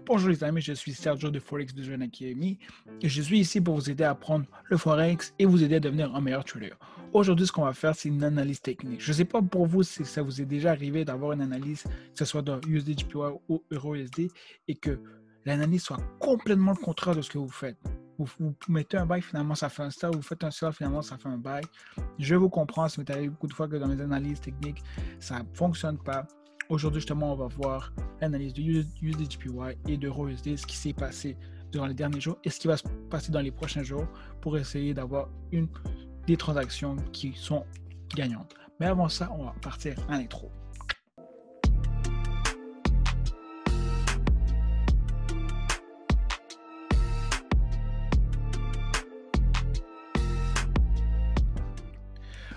Bonjour les amis, je suis Sergio de Forex Vision Academy et je suis ici pour vous aider à apprendre le Forex et vous aider à devenir un meilleur trader. Aujourd'hui, ce qu'on va faire, c'est une analyse technique. Je ne sais pas pour vous si ça vous est déjà arrivé d'avoir une analyse, que ce soit dans USD/JPY ou EURUSD, et que l'analyse soit complètement le contraire de ce que vous faites. Vous mettez un buy, finalement ça fait un sell, vous faites un sell, finalement ça fait un buy. Je vous comprends, ça m'est arrivé beaucoup de fois que dans mes analyses techniques, ça ne fonctionne pas. Aujourd'hui, justement, on va voir l'analyse de USD/JPY et de EURUSD, ce qui s'est passé durant les derniers jours et ce qui va se passer dans les prochains jours pour essayer d'avoir des transactions qui sont gagnantes. Mais avant ça, on va partir en intro.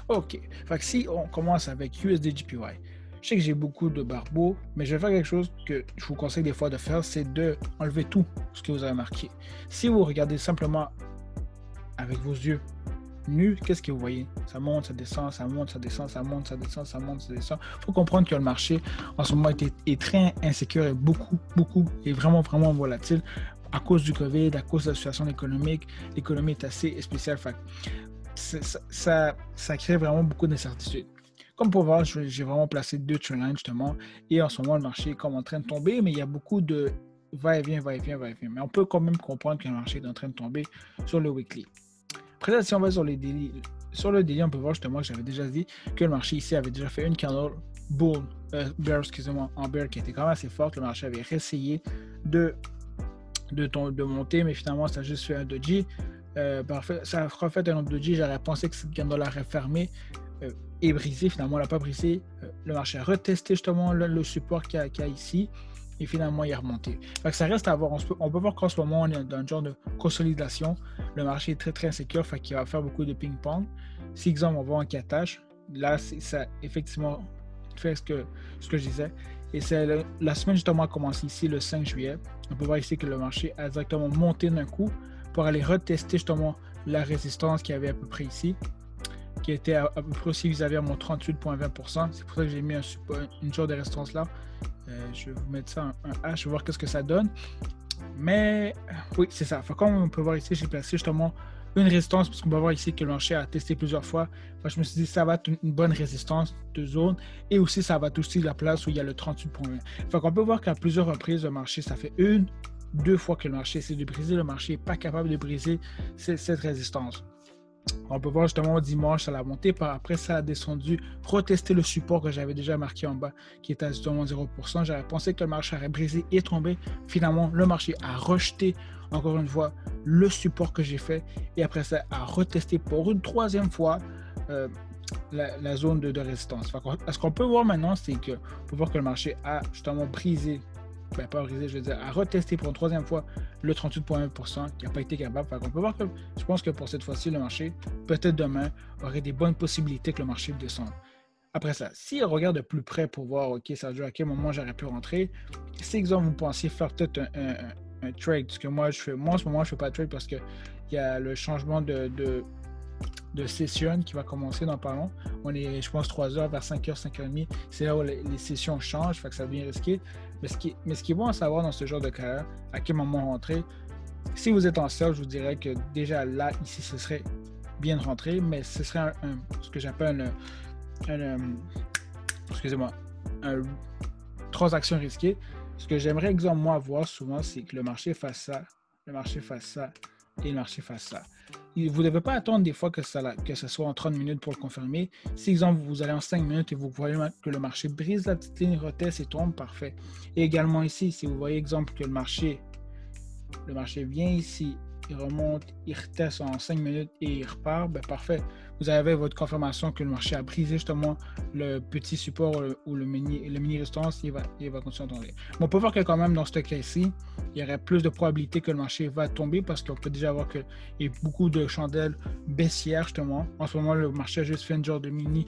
Ok, fait que si on commence avec USD/JPY, je sais que j'ai beaucoup de barbeaux, mais je vais faire quelque chose que je vous conseille des fois de faire, c'est d'enlever tout ce que vous avez marqué. Si vous regardez simplement avec vos yeux nus, qu'est-ce que vous voyez? Ça monte, ça descend, ça monte, ça descend, ça monte, ça descend, ça monte, ça descend. Il faut comprendre que le marché en ce moment est très insécure et est vraiment volatile à cause du COVID, à cause de la situation économique. L'économie est assez spéciale. Ça crée vraiment beaucoup d'incertitudes. Comme pour voir, j'ai vraiment placé 2 trendlines justement, et en ce moment le marché est comme en train de tomber, mais il y a beaucoup de va-et-vient. Mais on peut quand même comprendre que le marché est en train de tomber sur le weekly. Après ça, si on va sur les daily, on peut voir justement que j'avais déjà dit que le marché ici avait déjà fait une candle bear, en bear qui était quand même assez forte. Le marché avait réessayé de monter, mais finalement ça a juste fait un doji. Parfait, ça a refait un autre doji. J'aurais pensé que cette candle aurait fermé et brisé. Finalement, elle n'a pas brisé. Le marché a retesté justement le support qu'il y a ici et finalement il est remonté. Fait que ça reste à voir. On peut voir qu'en ce moment on est dans un genre de consolidation. Le marché est très insécure, fait qu'il va faire beaucoup de ping-pong. Si exemple on voit un catage, là ça effectivement fait ce que je disais. Et c'est la semaine justement a commencé ici le 5 juillet. On peut voir ici que le marché a directement monté d'un coup pour aller retester justement la résistance qu'il y avait à peu près ici, qui était à peu près aussi vis-à-vis à mon 38,20%. C'est pour ça que j'ai mis une genre de résistance là. Je vais vous mettre ça un H, je vais voir qu'est-ce que ça donne. Mais oui, c'est ça. Enfin, comme on peut voir ici, j'ai placé justement une résistance parce qu'on peut voir ici que le marché a testé plusieurs fois. Enfin, je me suis dit ça va être une bonne résistance de zone et aussi ça va toucher la place où il y a le 38,20. Enfin, on peut voir qu'à plusieurs reprises, le marché, ça fait 2 fois que le marché essaie de briser. Le marché n'est pas capable de briser cette résistance. On peut voir justement dimanche à la montée, par après ça a descendu, retester le support que j'avais déjà marqué en bas qui était à justement 0%. J'avais pensé que le marché aurait brisé et tombé. Finalement, le marché a rejeté encore une fois le support que j'ai fait et après ça a retesté pour une 3e fois la zone de résistance. Ce qu'on peut voir maintenant, c'est qu'on peut voir que le marché a justement brisé. Pas brisé, je veux dire, à retester pour une 3e fois le 38,1% qui n'a pas été capable. On peut voir que je pense que pour cette fois-ci, le marché, peut-être demain, aurait des bonnes possibilités que le marché descende. Après ça, si on regarde de plus près pour voir, ok, ça joue à quel moment j'aurais pu rentrer, si exemple vous pensiez faire peut-être un trade, ce que moi je fais, en ce moment je ne fais pas de trade parce qu'il y a le changement de session qui va commencer dans pas long. On est, je pense, 3h vers 5h, 5h30. C'est là où les sessions changent, fait que ça devient risqué. Mais ce qui est bon à savoir dans ce genre de cas, à quel moment rentrer. Si vous êtes en sell, je vous dirais que déjà là, ici, ce serait bien de rentrer, mais ce serait ce que j'appelle une transaction risquée. Ce que j'aimerais, exemple, moi, voir souvent, c'est que le marché fasse ça, le marché fasse ça et le marché fasse ça. Vous ne devez pas attendre des fois que ce soit en 30 minutes pour le confirmer. Si, exemple, vous allez en 5 minutes et vous voyez que le marché brise la petite ligne, reteste et tombe, parfait. Et également ici, si vous voyez, exemple, que le marché vient ici, il remonte, il reteste en 5 minutes et il repart, ben parfait. Vous avez votre confirmation que le marché a brisé justement le petit support ou le mini résistance, il va continuer à tomber. Mais on peut voir que quand même dans ce cas-ci, il y aurait plus de probabilité que le marché va tomber parce qu'on peut déjà voir qu'il y a beaucoup de chandelles baissières justement. En ce moment, le marché a juste fait une genre de mini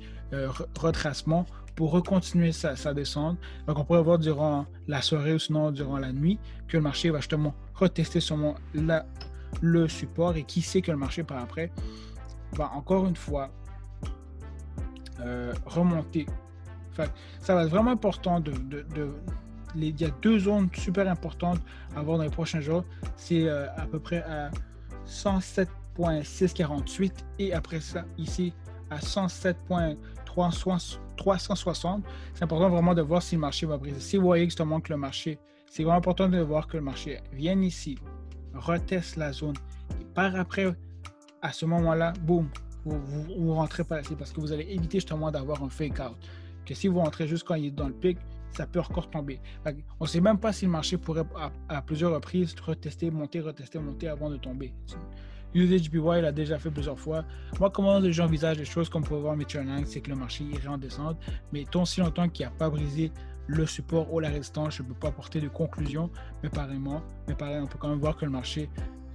retracement pour recontinuer sa descente. Donc on pourrait voir durant la soirée ou sinon durant la nuit que le marché va justement retester sûrement le support et qui sait que le marché par après va encore une fois remonter. Enfin, ça va être vraiment important il y a deux zones super importantes à voir dans les prochains jours. C'est à peu près à 107.648 et après ça, ici, à 107.360. C'est important vraiment de voir si le marché va briser. Si vous voyez justement que le marché, c'est vraiment important de voir que le marché vienne ici, reteste la zone et par après, à ce moment-là, boum, vous rentrez par ici parce que vous allez éviter justement d'avoir un fake out. Que si vous rentrez juste quand il est dans le pic, ça peut encore tomber. On ne sait même pas si le marché pourrait à plusieurs reprises retester, monter avant de tomber. USDJPY l'a déjà fait plusieurs fois. Moi, comment les gens envisagent les choses, comme vous pouvez voir mes channels, c'est que le marché irait en descente. Mais tant si longtemps qu'il n'y a pas brisé le support ou la résistance, je ne peux pas apporter de conclusion. Mais pareil, on peut quand même voir que le marché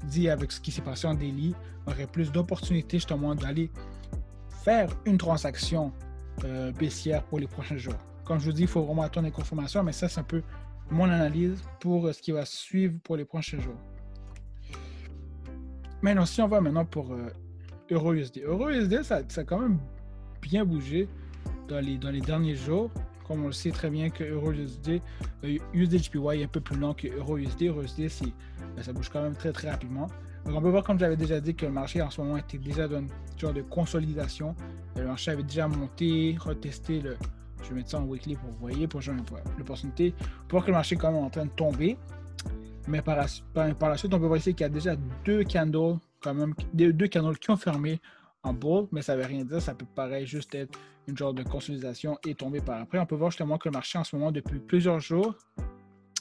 dit avec ce qui s'est passé en daily, aurait plus d'opportunités justement d'aller faire une transaction baissière pour les prochains jours. Comme je vous dis, il faut vraiment attendre les confirmations, mais ça, c'est un peu mon analyse pour ce qui va suivre pour les prochains jours. Maintenant, si on va maintenant pour EURUSD. EURUSD, ça a quand même bien bougé dans les derniers jours. Comme on le sait très bien que EURUSD, USDJPY est un peu plus lent que EURUSD. EURUSD, ça bouge quand même très très rapidement. Donc on peut voir, comme j'avais déjà dit, que le marché en ce moment était déjà dans une genre de consolidation. Le marché avait déjà monté, retesté le... Je vais mettre ça en weekly pour vous voyez, pour l'opportunité. On peut voir que le marché est quand même en train de tomber. Mais par la suite, on peut voir ici qu'il y a déjà deux candles qui ont fermé en bull, mais ça ne veut rien dire. Ça peut paraître juste être une genre de consolidation et tomber par après. On peut voir justement que le marché en ce moment, depuis plusieurs jours,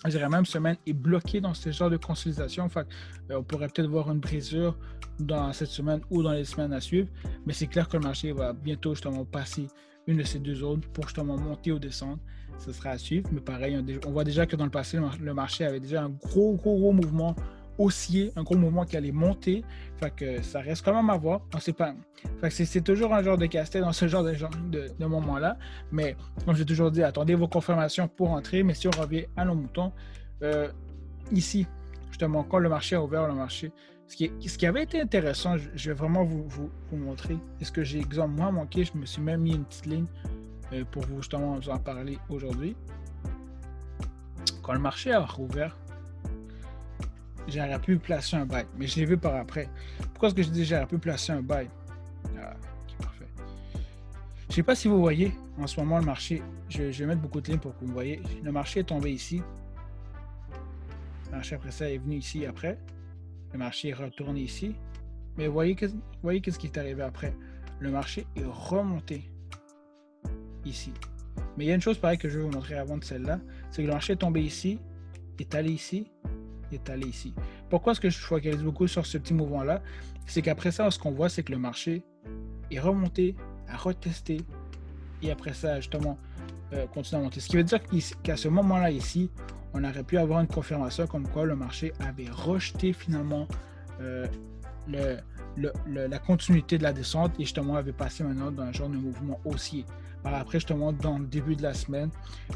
je dirais même semaine, est bloqué dans ce genre de consolidation. Enfin, on pourrait peut-être voir une brisure dans cette semaine ou dans les semaines à suivre, mais c'est clair que le marché va bientôt justement passer une de ces deux zones pour justement monter ou descendre. Ce sera à suivre, mais pareil, on voit déjà que dans le passé, le marché avait déjà un gros mouvement haussier, un gros mouvement qui allait monter. Fait que ça reste quand même à voir. On sait pas. Fait que c'est toujours un genre de casse-tête dans ce genre de moment-là. Mais comme j'ai toujours dit, attendez vos confirmations pour entrer. Mais si on revient à nos moutons, ici, justement, quand le marché a ouvert le marché, ce qui avait été intéressant, je vais vraiment vous montrer. Est-ce que j'ai, exemple, moi manqué, je me suis même mis une petite ligne pour vous justement vous en parler aujourd'hui. Quand le marché a rouvert, j'aurais pu placer un buy, mais je l'ai vu par après. Pourquoi est-ce que je dis j'aurais pu placer un buy? Ok, parfait. Je ne sais pas si vous voyez en ce moment le marché, je vais mettre beaucoup de lignes pour que vous voyez. Le marché est tombé ici. Le marché après ça est venu ici après. Le marché est retourné ici. Mais voyez qu'est-ce qui est arrivé après. Le marché est remonté ici. Mais il y a une chose pareille que je vais vous montrer avant de celle-là, c'est que le marché est tombé ici, est allé ici, est allé ici. Pourquoi est-ce que je focalise beaucoup sur ce petit mouvement-là? C'est qu'après ça, ce qu'on voit, c'est que le marché est remonté, a retesté, et après ça, justement, continue à monter. Ce qui veut dire qu'à ce moment-là ici, on aurait pu avoir une confirmation comme quoi le marché avait rejeté finalement la continuité de la descente et justement avait passé maintenant dans un genre de mouvement haussier. Par après, justement, dans le début de la semaine,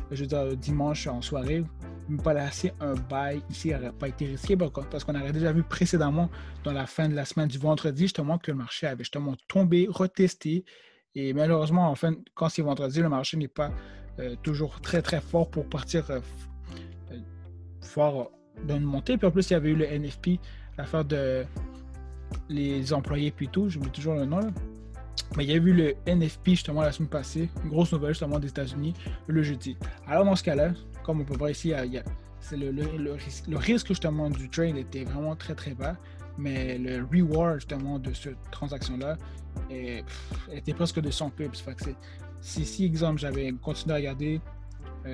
je veux dire dimanche en soirée, me placer un buy ici n'aurait pas été risqué parce qu'on aurait déjà vu précédemment dans la fin de la semaine du vendredi justement que le marché avait justement tombé, retesté et malheureusement, enfin, quand c'est vendredi, le marché n'est pas toujours très très fort pour partir fort d'une montée. Puis en plus, il y avait eu le NFP, l'affaire de les employés puis tout, j'oublie toujours le nom là. Mais il y a eu le NFP justement la semaine passée, une grosse nouvelle justement des États-Unis le jeudi. Alors dans ce cas-là, comme on peut voir ici, le risque justement du trade était vraiment très très bas, mais le reward justement de cette transaction-là était presque de 100 pips. Fait que si exemple j'avais continué à regarder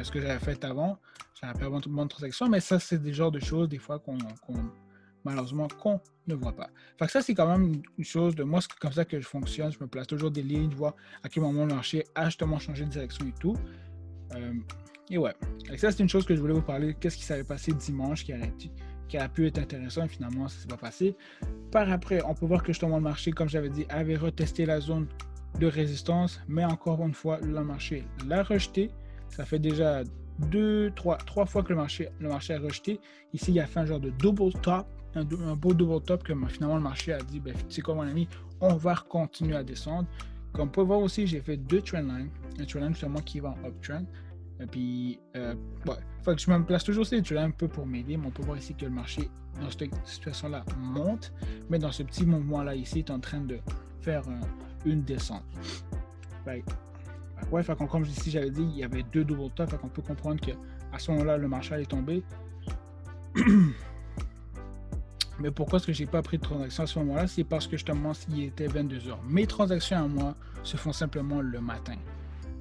ce que j'avais fait avant, j'aurais pas une bonne transaction, mais ça c'est des genres de choses des fois malheureusement qu'on ne voit pas. Fait que ça, c'est quand même une chose de moi, c'est comme ça que je fonctionne. Je me place toujours des lignes, je vois à quel moment le marché a justement changé de direction et tout. Et ouais. Et ça, c'est une chose que je voulais vous parler. Qu'est-ce qui s'est passé dimanche qui a pu être intéressant et finalement, ça ne s'est pas passé. Par après, on peut voir que justement le marché, comme j'avais dit, avait retesté la zone de résistance, mais encore une fois, le marché l'a rejeté. Ça fait déjà trois fois que le marché a rejeté. Ici, il a fait un genre de double top. Un beau double top que finalement le marché a dit, ben, tu sais quoi mon ami, on va continuer à descendre. Comme vous pouvez voir aussi, j'ai fait deux trendlines. Un trendline justement qui va en uptrend. Et puis, ouais. Fait que je me place toujours ces trades un peu pour m'aider, mais on peut voir ici que le marché, dans cette situation-là, monte, mais dans ce petit mouvement-là ici, est en train de faire une descente. Fait ouais, fait comme ici j'avais dit, il y avait 2 double top, fait qu'on peut comprendre qu'à ce moment-là, le marché allait tomber. Mais pourquoi est-ce que j'ai pas pris de transaction à ce moment-là? C'est parce que justement, il était 22h. Mes transactions à moi se font simplement le matin,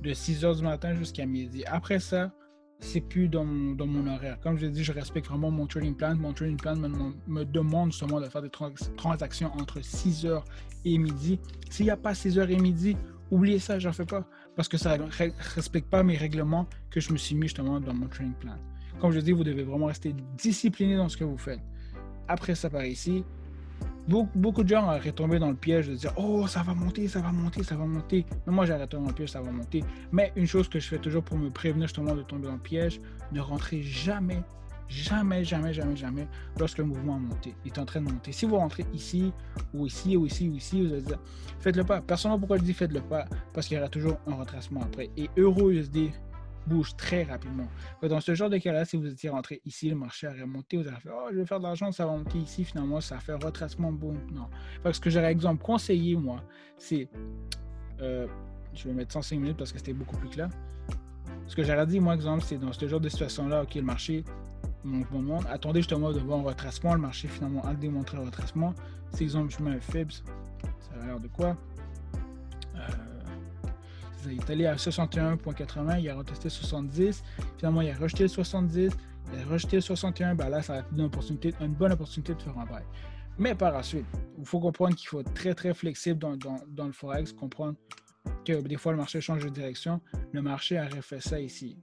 de 6h du matin jusqu'à midi. Après ça, c'est plus dans mon horaire. Comme je l'ai dit, je respecte vraiment mon trading plan. Mon trading plan me demande justement de faire des transactions entre 6h et midi. S'il n'y a pas 6h et midi, oubliez ça, j'en fais pas. Parce que ça ne respecte pas mes règlements que je me suis mis justement dans mon trading plan. Comme je l'ai dit, vous devez vraiment rester discipliné dans ce que vous faites. Après ça, par ici, beaucoup de gens auraient tombé dans le piège de dire « Oh, ça va monter, ça va monter, ça va monter. » Mais moi, j'ai arrêté dans le piège, ça va monter. Mais une chose que je fais toujours pour me prévenir justement de tomber dans le piège, ne rentrez jamais lorsque le mouvement a monté, est en train de monter. Si vous rentrez ici, ou ici, ou ici, ou ici, vous allez dire « Faites-le pas. » Personnellement, pourquoi je dis « Faites-le pas » ? Parce qu'il y aura toujours un retracement après. Et EURUSD bouge très rapidement. Dans ce genre de cas-là, si vous étiez rentré ici, le marché aurait monté, vous aurez fait « Oh, je vais faire de l'argent, ça va monter ici. » Finalement, ça fait un retracement, boum. Non. Parce que j'aurais, exemple, conseillé, moi, c'est... je vais mettre 105 minutes parce que c'était beaucoup plus clair. Ce que j'aurais dit, moi, exemple, c'est dans ce genre de situation-là, OK, le marché monte, attendez justement de voir un retracement. Le marché, finalement, a démontré un retracement. Si, exemple, je mets un FIBS, ça a l'air de quoi? Il est allé à 61.80, il a retesté 70, finalement il a rejeté le 70, il a rejeté le 61, ben là ça a été une bonne opportunité de faire un buy. Mais par la suite, il faut comprendre qu'il faut être très très flexible dans le Forex, comprendre que des fois le marché change de direction, le marché aurait fait ça ici.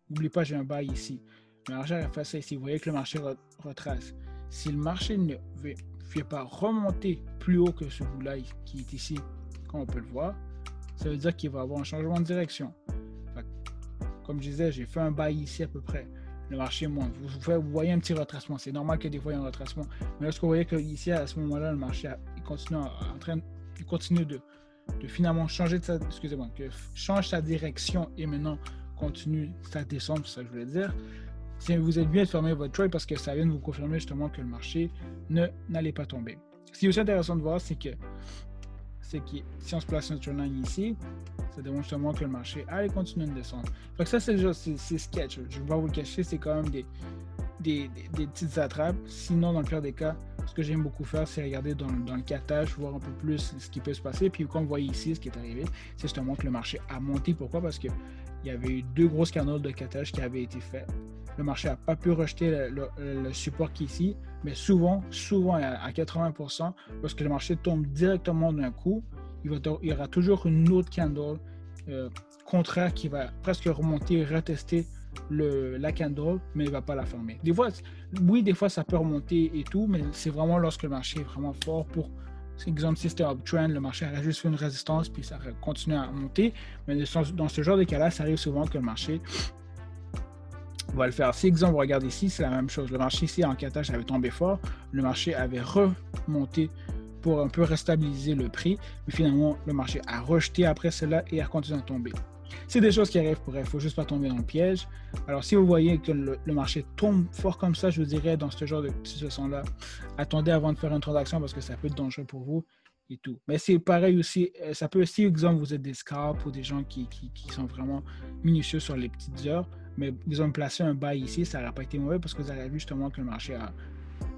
N'oubliez pas, j'ai un buy ici. Le marché aurait fait ça ici, vous voyez que le marché retrace. Si le marché ne fait pas remonter plus haut que ce bout-là qui est ici, comme on peut le voir, ça veut dire qu'il va y avoir un changement de direction. Fait, comme je disais, j'ai fait un buy ici à peu près. Le marché monte. Vous voyez un petit retracement. C'est normal que des fois il y ait un retracement. Mais lorsque vous voyez qu'ici, à ce moment-là, le marché continue de finalement changer change sa direction et maintenant continue sa descente, c'est ça que je voulais dire. Si vous êtes bien de fermer votre trade parce que ça vient de vous confirmer justement que le marché n'allait pas tomber. Ce qui est aussi intéressant de voir, c'est que si on se place sur une ligne ici, ça démontre justement que le marché allait continuer de descendre. Donc ça, c'est sketch. Je ne vais pas vous le cacher, c'est quand même des petites attrapes. Sinon, dans le pire des cas, ce que j'aime beaucoup faire, c'est regarder dans le catage, voir un peu plus ce qui peut se passer. Puis comme vous voyez ici, ce qui est arrivé, c'est justement que le marché a monté. Pourquoi? Parce qu'il y avait eu 2 grosses canaux de catage qui avaient été faits. Le marché n'a pas pu rejeter le support qui est ici, mais souvent à 80%, lorsque le marché tombe directement d'un coup, il y aura toujours une autre candle contraire qui va presque remonter et retester la candle, mais il ne va pas la fermer. Des fois ça peut remonter et tout, mais c'est vraiment lorsque le marché est vraiment fort pour... Exemple, si c'était un uptrend, le marché aurait juste fait une résistance puis ça aurait continué à monter. Mais dans ce genre de cas-là, ça arrive souvent que le marché va le faire. Si, exemple, vous regardez ici, c'est la même chose. Le marché ici, en catage, avait tombé fort. Le marché avait remonté pour un peu restabiliser le prix. Mais finalement, le marché a rejeté après cela et a continué à tomber. C'est des choses qui arrivent pour elle. Il ne faut juste pas tomber dans le piège. Alors, si vous voyez que le marché tombe fort comme ça, je vous dirais, dans ce genre de situation-là, attendez avant de faire une transaction parce que ça peut être dangereux pour vous et tout. Mais c'est pareil aussi, ça peut aussi, exemple, vous êtes des scalps ou des gens qui sont vraiment minutieux sur les petites heures, mais ils ont placé un buy ici, ça n'aurait pas été mauvais parce que vous avez vu justement que le marché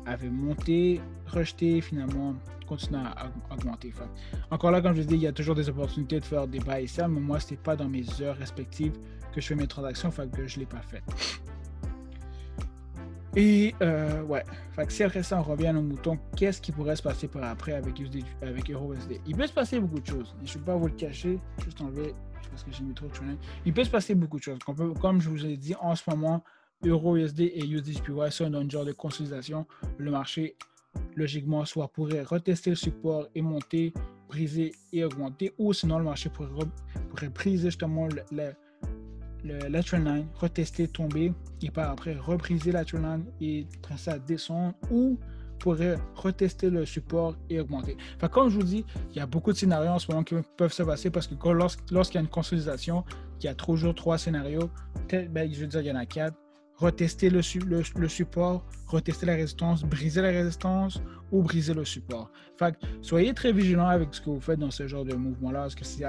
avait monté, rejeté, finalement continué à augmenter. Enfin, encore là, comme je dis, il y a toujours des opportunités de faire des buy et sell, mais moi, ce n'est pas dans mes heures respectives que je fais mes transactions, fait que je ne l'ai pas fait. Et ouais, fait que si après ça, on revient à nos moutons, qu'est-ce qui pourrait se passer par après avec EURUSD? Il peut se passer beaucoup de choses. Je ne vais pas vous le cacher, juste enlever, parce que j'ai mis trop de training. Il peut se passer beaucoup de choses. Comme je vous ai dit, en ce moment, EURUSD et USDJPY sont dans une genre de consolidation. Le marché, logiquement, soit pourrait retester le support et monter, briser et augmenter, ou sinon le marché pourrait briser justement la trendline, retester, tomber, et par après repriser la trendline et tracer à descendre, ou pourrait retester le support et augmenter. Enfin, comme je vous dis, il y a beaucoup de scénarios en ce moment qui peuvent se passer parce que lorsqu'il y a une consolidation, il y a toujours 3 scénarios. Ben, je veux dire, il y en a 4. Retester le support, retester la résistance, briser la résistance ou briser le support. Fait que soyez très vigilants avec ce que vous faites dans ce genre de mouvement-là, parce que c'est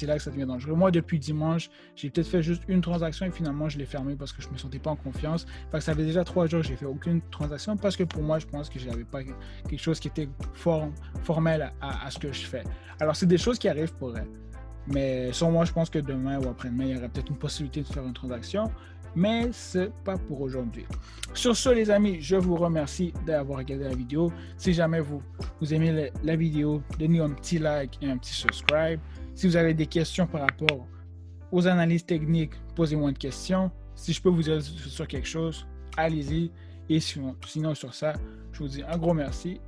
là que ça devient dangereux. Moi, depuis dimanche, j'ai peut-être fait juste une transaction et finalement, je l'ai fermée parce que je ne me sentais pas en confiance. Fait que ça fait déjà 3 jours que je n'ai fait aucune transaction parce que pour moi, je pense que je n'avais pas quelque chose qui était formel à ce que je fais. Alors, c'est des choses qui arrivent pour elle. Mais sur moi, je pense que demain ou après-demain, il y aura peut-être une possibilité de faire une transaction. Mais ce n'est pas pour aujourd'hui. Sur ce, les amis, je vous remercie d'avoir regardé la vidéo. Si jamais vous aimez la vidéo, donnez-nous un petit like et un petit subscribe. Si vous avez des questions par rapport aux analyses techniques, posez-moi une question. Si je peux vous aider sur quelque chose, allez-y. Et sinon sur ça, je vous dis un gros merci.